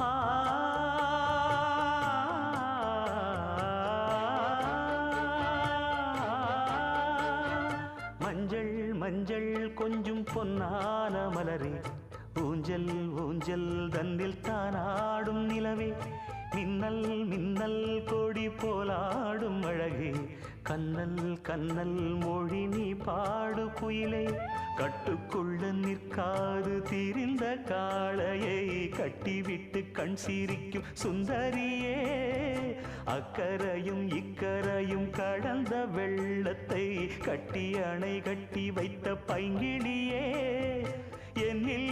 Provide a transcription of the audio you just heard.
ஆ மஞ்சள் மஞ்சள் கொஞ்சம் பொன்னான மலரே ஊஞ்சல் ஊஞ்சல் தன்னில் தானாடும் நிலவே மின்னல் மின்னல் கொடி போலாடும் அழகே கண்ணல் கண்ணல் மொழி நீ பாடு குயிலே கட்டுக்குள்ள நிற்காது தீரிந்த காளையை கட்டிவிட்டு கண் சிரிக்கும் சுந்தரியே அக்கரையும் இக்கரையும் கடந்த வெள்ளத்தை கட்டி அணை கட்டி வைத்த பைங்கிளியே என்னில்